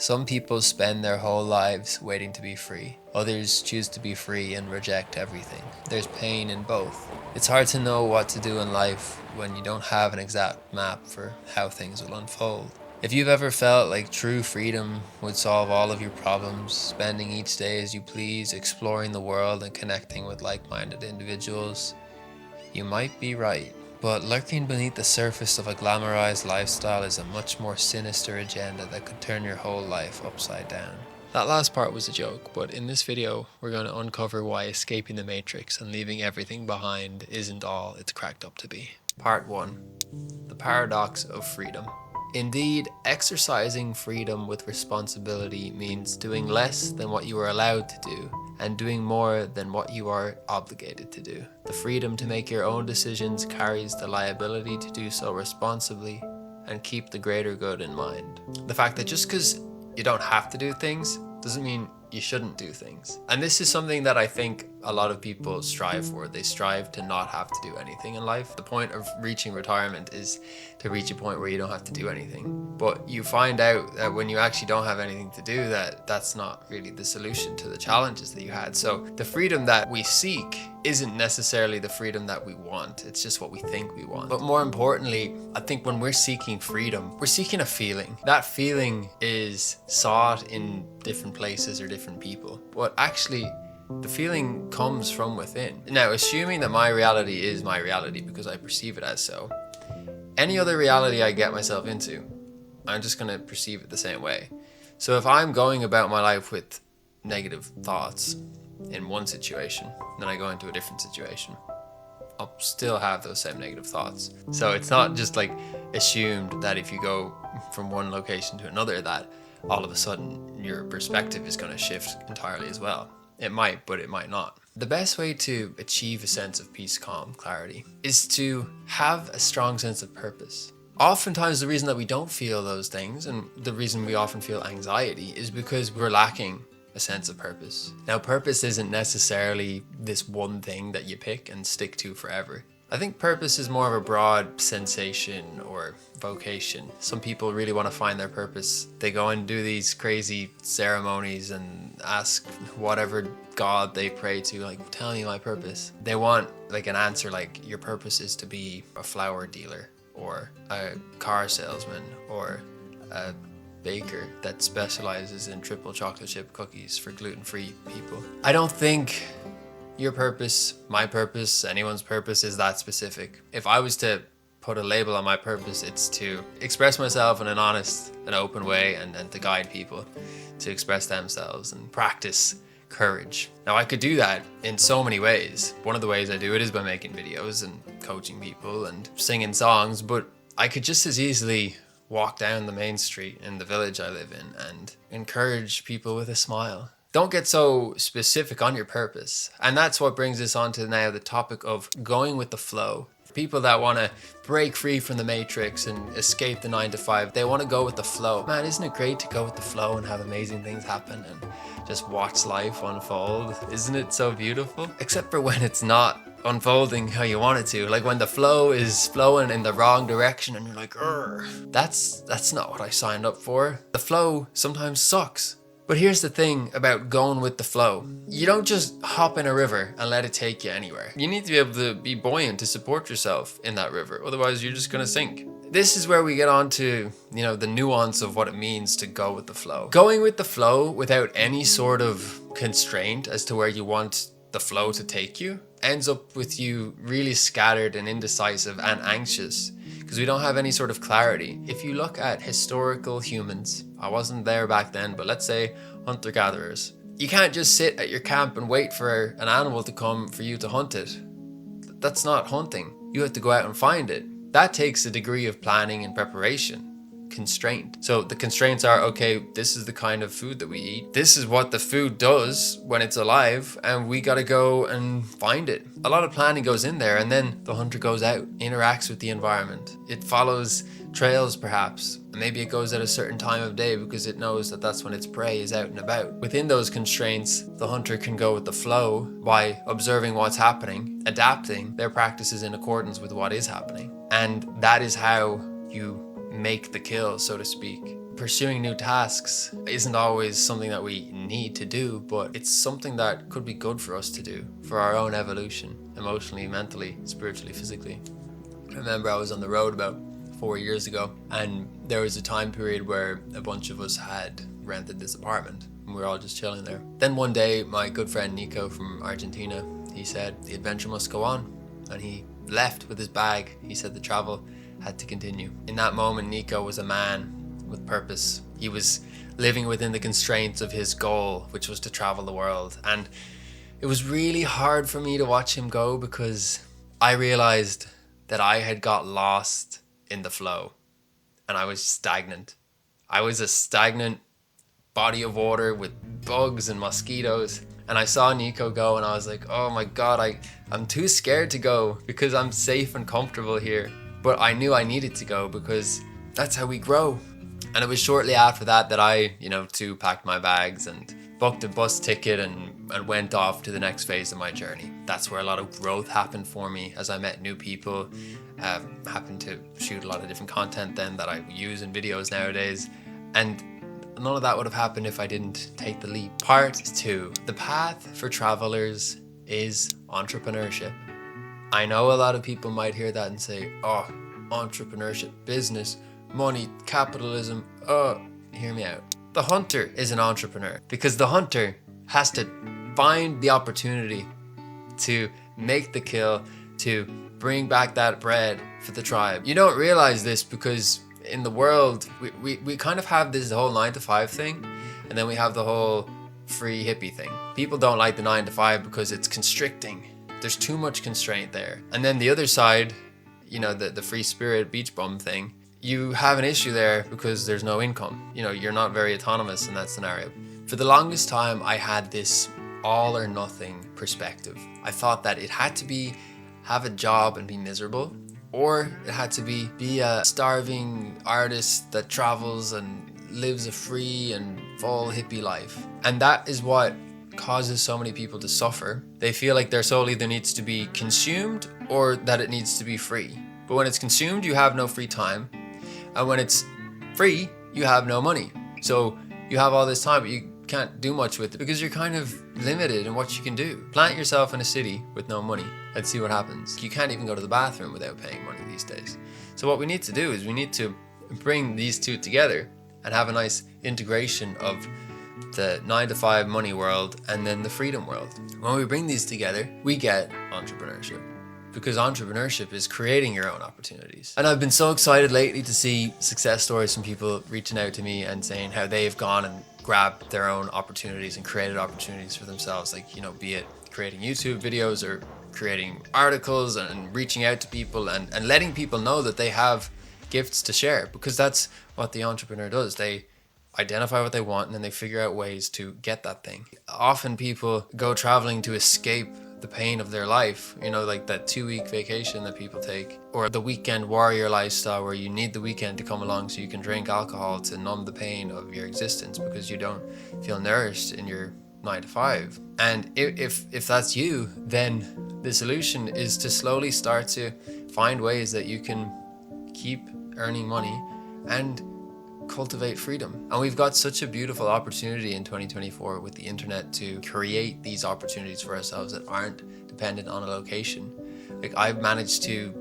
Some people spend their whole lives waiting to be free. Others choose to be free and reject everything. There's pain in both. It's hard to know what to do in life when you don't have an exact map for how things will unfold. If you've ever felt like true freedom would solve all of your problems, spending each day as you please, exploring the world and connecting with like-minded individuals, you might be right. But lurking beneath the surface of a glamorized lifestyle is a much more sinister agenda that could turn your whole life upside down. That last part was a joke, but in this video, we're going to uncover why escaping the matrix and leaving everything behind isn't all it's cracked up to be. Part 1. The paradox of freedom. Indeed, exercising freedom with responsibility means doing less than what you are allowed to do and doing more than what you are obligated to do. The freedom to make your own decisions carries the liability to do so responsibly and keep the greater good in mind. The fact that just because you don't have to do things doesn't mean you shouldn't do things. And this is something that I think a lot of people strive for. They strive to not have to do anything in life. The point of reaching retirement is to reach a point where you don't have to do anything. But you find out that when you actually don't have anything to do, that's not really the solution to the challenges that you had. So the freedom that we seek isn't necessarily the freedom that we want. It's just what we think we want. But more importantly, I think when we're seeking freedom, we're seeking a feeling. That feeling is sought in different places or different people. But actually, the feeling comes from within. Now, assuming that my reality is my reality because I perceive it as so, any other reality I get myself into, I'm just going to perceive it the same way. So if I'm going about my life with negative thoughts in one situation, then I go into a different situation, I'll still have those same negative thoughts. So it's not just like assumed that if you go from one location to another that all of a sudden your perspective is going to shift entirely as well. It might, but it might not. The best way to achieve a sense of peace, calm, clarity is to have a strong sense of purpose. Oftentimes the reason that we don't feel those things and the reason we often feel anxiety is because we're lacking a sense of purpose. Now, purpose isn't necessarily this one thing that you pick and stick to forever. I think purpose is more of a broad sensation or vocation. Some people really want to find their purpose. They go and do these crazy ceremonies and ask whatever god they pray to, like, tell me my purpose. They want like an answer like your purpose is to be a flower dealer or a car salesman or a baker that specializes in triple chocolate chip cookies for gluten-free people. I don't think your purpose, my purpose, anyone's purpose is that specific. If I was to put a label on my purpose, it's to express myself in an honest and open way and to guide people to express themselves and practice courage. Now, I could do that in so many ways. One of the ways I do it is by making videos and coaching people and singing songs, but I could just as easily walk down the main street in the village I live in and encourage people with a smile. Don't get so specific on your purpose. And that's what brings us on to now the topic of going with the flow. People that want to break free from the matrix and escape the 9 to 5, they want to go with the flow. Man, isn't it great to go with the flow and have amazing things happen and just watch life unfold? Isn't it so beautiful? Except for when it's not unfolding how you want it to. Like when the flow is flowing in the wrong direction and you're like, that's not what I signed up for. The flow sometimes sucks. But here's the thing about going with the flow. You don't just hop in a river and let it take you anywhere. You need to be able to be buoyant to support yourself in that river. Otherwise, you're just gonna sink. This is where we get on to, the nuance of what it means to go with the flow. Going with the flow without any sort of constraint as to where you want the flow to take you ends up with you really scattered and indecisive and anxious because we don't have any sort of clarity. If you look at historical humans, I wasn't there back then, but let's say hunter-gatherers, you can't just sit at your camp and wait for an animal to come for you to hunt it. That's not hunting. You have to go out and find it. That takes a degree of planning and preparation. Constraint. So the constraints are, okay, this is the kind of food that we eat. This is what the food does when it's alive, and we gotta go and find it. A lot of planning goes in there, and then the hunter goes out, interacts with the environment. It follows trails perhaps. Maybe it goes at a certain time of day because it knows that that's when its prey is out and about. Within those constraints, the hunter can go with the flow by observing what's happening, adapting their practices in accordance with what is happening. And that is how you make the kill, so to speak. pursuing new tasks isn't always something that we need to do, but it's something that could be good for us to do for our own evolution, emotionally, mentally, spiritually, physically. I remember I was on the road about 4 years ago, and there was a time period where a bunch of us had rented this apartment and we were all just chilling there. Then one day, my good friend Nico from Argentina, he said the adventure must go on, and he left with his bag. He said the travel had to continue. In that moment, Nico was a man with purpose. He was living within the constraints of his goal, which was to travel the world. And it was really hard for me to watch him go, because I realized that I had got lost in the flow and I was stagnant. I was a stagnant body of water with bugs and mosquitoes. And I saw Nico go and I was like, oh my God, I'm too scared to go because I'm safe and comfortable here. But I knew I needed to go because that's how we grow. And it was shortly after that I, too, packed my bags and booked a bus ticket and went off to the next phase of my journey. That's where a lot of growth happened for me as I met new people, happened to shoot a lot of different content then that I use in videos nowadays. And none of that would have happened if I didn't take the leap. Part 2, the path for travelers is entrepreneurship. I know a lot of people might hear that and say, oh, entrepreneurship, business, money, capitalism, hear me out. The hunter is an entrepreneur because the hunter has to find the opportunity to make the kill, to bring back that bread for the tribe. You don't realize this because in the world, we kind of have this whole 9-to-5 thing, and then we have the whole free hippie thing. People don't like the 9-to-5 because it's constricting. There's too much constraint there. And then the other side, the free spirit beach bum thing, you have an issue there because there's no income. You're not very autonomous in that scenario. For the longest time, I had this all or nothing perspective. I thought that it had to have a job and be miserable, or it had to be a starving artist that travels and lives a free and full hippie life. And that is what causes so many people to suffer. They feel like their soul either needs to be consumed or that it needs to be free. But when it's consumed, you have no free time. And when it's free, you have no money. So you have all this time, but you can't do much with it because you're kind of limited in what you can do. Plant yourself in a city with no money and see what happens. You can't even go to the bathroom without paying money these days. So what we need to do is we need to bring these two together and have a nice integration of the 9-to-5 money world and then the freedom world. When we bring these together, we get entrepreneurship. Because entrepreneurship is creating your own opportunities. And I've been so excited lately to see success stories from people reaching out to me and saying how they've gone and grabbed their own opportunities and created opportunities for themselves. Like, be it creating YouTube videos or creating articles and reaching out to people and letting people know that they have gifts to share. Because that's what the entrepreneur does. They identify what they want and then they figure out ways to get that thing. Often people go traveling to escape the pain of their life, like that 2-week vacation that people take, or the weekend warrior lifestyle where you need the weekend to come along so you can drink alcohol to numb the pain of your existence because you don't feel nourished in your 9-to-5. And if that's you, then the solution is to slowly start to find ways that you can keep earning money and cultivate freedom. And we've got such a beautiful opportunity in 2024 with the internet to create these opportunities for ourselves that aren't dependent on a location. Like, I've managed to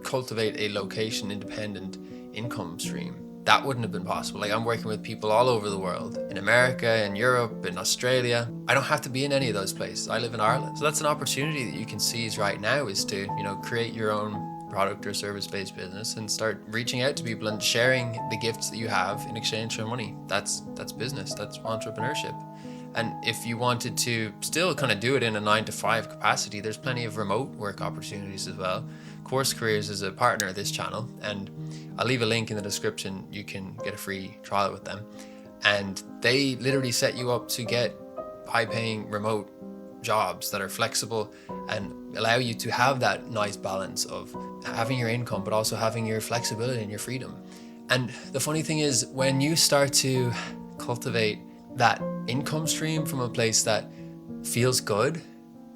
cultivate a location independent income stream. That wouldn't have been possible. Like, I'm working with people all over the world, in America, in Europe, in Australia. I don't have to be in any of those places. I live in Ireland. So that's an opportunity that you can seize right now, is to, create your own product or service-based business and start reaching out to people and sharing the gifts that you have in exchange for money. That's business, that's entrepreneurship. And if you wanted to still kind of do it in a 9-to-5 capacity, there's plenty of remote work opportunities as well. CourseCareers is a partner of this channel, and I'll leave a link in the description. You can get a free trial with them. And they literally set you up to get high-paying remote jobs that are flexible and allow you to have that nice balance of having your income but also having your flexibility and your freedom. And the funny thing is, when you start to cultivate that income stream from a place that feels good,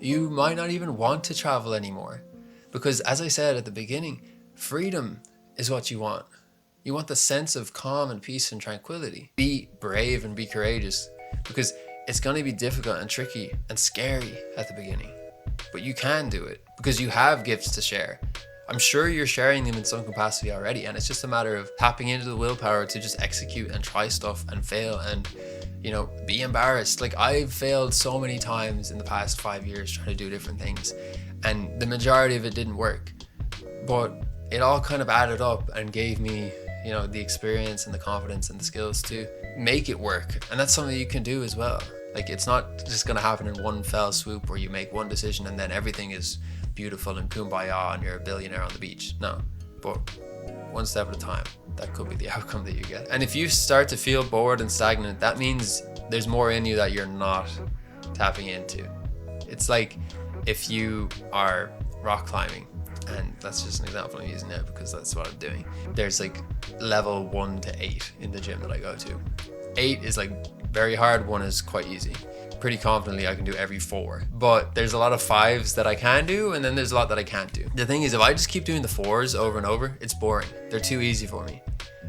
you might not even want to travel anymore. Because as I said at the beginning, freedom is what you want. You want the sense of calm and peace and tranquility. Be brave and be courageous, because it's going to be difficult and tricky and scary at the beginning. But you can do it because you have gifts to share. I'm sure you're sharing them in some capacity already, and it's just a matter of tapping into the willpower to just execute and try stuff and fail and, you know, be embarrassed. Like, I've failed so many times in the past 5 years trying to do different things, and the majority of it didn't work. But it all kind of added up and gave me, you know, the experience and the confidence and the skills to make it work. And that's something you can do as well. Like, it's not just going to happen in one fell swoop where you make one decision and then everything is beautiful and kumbaya and you're a billionaire on the beach. No, but one step at a time. That could be the outcome that you get. And if you start to feel bored and stagnant, that means there's more in you that you're not tapping into. It's like if you are rock climbing, and that's just an example I'm using now because that's what I'm doing. There's like level 1 to 8 in the gym that I go to. 8 is like very hard, 1 is quite easy. Pretty confidently I can do every 4, but there's a lot of 5s that I can do, and then there's a lot that I can't do. The thing is, if I just keep doing the 4s over and over, it's boring. They're too easy for me.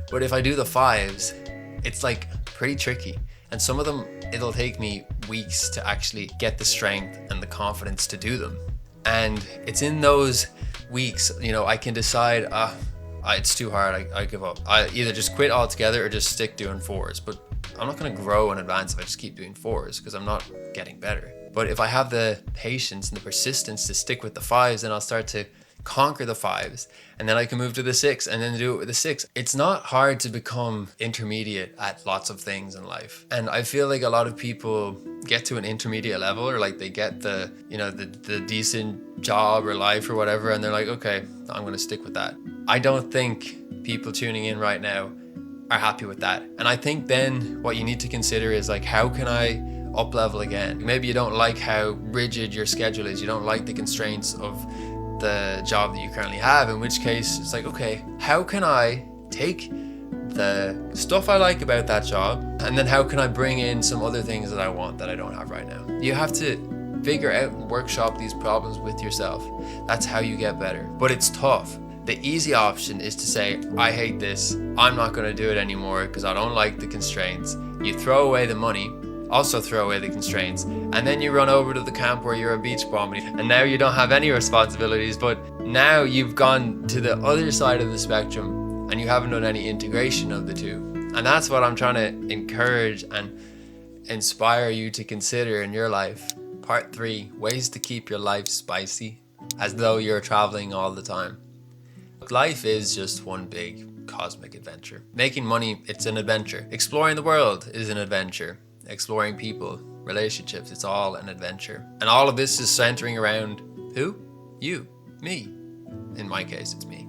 But if I do the 5s, it's like pretty tricky, and some of them it'll take me weeks to actually get the strength and the confidence to do them. And it's in those weeks, you know, I can decide it's too hard, I give up. I either just quit altogether or just stick doing 4s. But I'm not going to grow in advance if I just keep doing 4s, because I'm not getting better. But if I have the patience and the persistence to stick with the 5s, then I'll start to conquer the 5s, and then I can move to the 6 and then do it with the 6. It's not hard to become intermediate at lots of things in life. And I feel like a lot of people get to an intermediate level, or like they get the, you know, the decent job or life or whatever, and they're like, okay, I'm going to stick with that. I don't think people tuning in right now are happy with that. And I think then what you need to consider is like, how can I up level again? Maybe you don't like how rigid your schedule is. You don't like the constraints of the job that you currently have, in which case it's like, okay, how can I take the stuff I like about that job, and then how can I bring in some other things that I want that I don't have right now? You have to figure out and workshop these problems with yourself. That's how you get better. But it's tough. The easy option is to say, I hate this, I'm not going to do it anymore because I don't like the constraints. You throw away the money, also throw away the constraints, and then you run over to the camp where you're a beach bum, and now you don't have any responsibilities, but now you've gone to the other side of the spectrum and you haven't done any integration of the two. And that's what I'm trying to encourage and inspire you to consider in your life. Part 3, ways to keep your life spicy, as though you're traveling all the time. Life is just one big cosmic adventure. Making money, it's an adventure. Exploring the world is an adventure. Exploring people, relationships, it's all an adventure. And all of this is centering around who? You, me. In my case, it's me.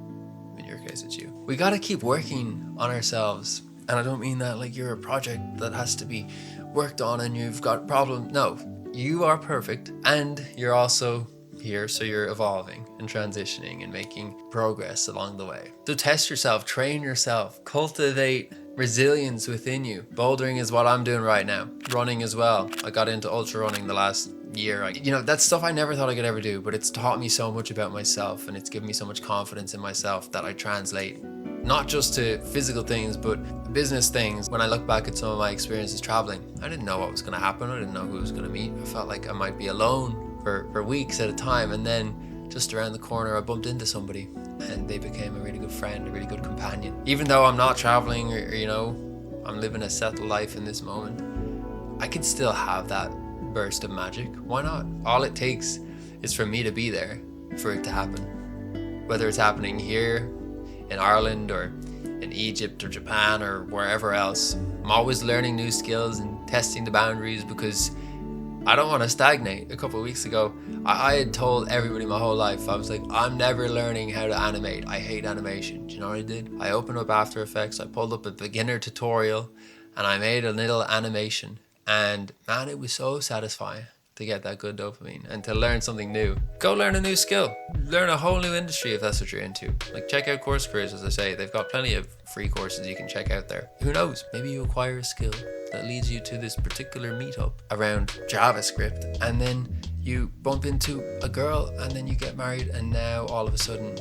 In your case, it's you. We gotta keep working on ourselves. And I don't mean that like you're a project that has to be worked on and you've got problems. No, you are perfect, and you're also here, so you're evolving and transitioning and making progress along the way. So test yourself, train yourself, cultivate resilience within you. Bouldering is what I'm doing right now. Running as well. I got into ultra running the last year. You know, that's stuff I never thought I could ever do, but it's taught me so much about myself, and it's given me so much confidence in myself that I translate not just to physical things, but business things. When I look back at some of my experiences traveling, I didn't know what was going to happen. I didn't know who I was going to meet. I felt like I might be alone for weeks at a time, and then just around the corner I bumped into somebody and they became a really good friend, a really good companion. Even though I'm not traveling or you know, I'm living a settled life in this moment, I can still have that burst of magic. Why not? All it takes is for me to be there for it to happen. Whether it's happening here in Ireland or in Egypt or Japan or wherever else, I'm always learning new skills and testing the boundaries because I don't want to stagnate. A couple of weeks ago, I had told everybody my whole life, I was like, I'm never learning how to animate. I hate animation. Do you know what I did? I opened up After Effects, I pulled up a beginner tutorial, and I made a little animation. And man, it was so satisfying to get that good dopamine and to learn something new. Go learn a new skill. Learn a whole new industry if that's what you're into. Like, check out CourseCareers, as I say. They've got plenty of free courses you can check out there. Who knows? Maybe you acquire a skill that leads you to this particular meetup around JavaScript, and then you bump into a girl and then you get married, and now all of a sudden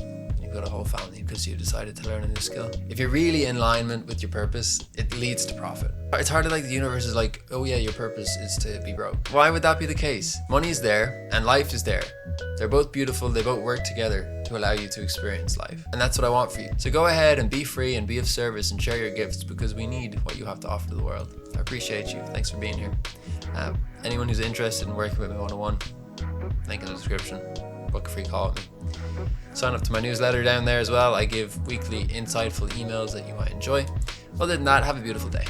you've got a whole family because you decided to learn a new skill. If you're really in alignment with your purpose, it leads to profit. It's hard to like the universe is like, oh yeah, your purpose is to be broke. Why would that be the case? Money's there and life is there. They're both beautiful, they both work together to allow you to experience life. And that's what I want for you. So go ahead and be free and be of service and share your gifts, because we need what you have to offer to the world. I appreciate you. Thanks for being here. Anyone who's interested in working with me one-on-one, link in the description. Book a free call with me. Sign up to my newsletter down there as well. I give weekly insightful emails that you might enjoy. Other than that, have a beautiful day.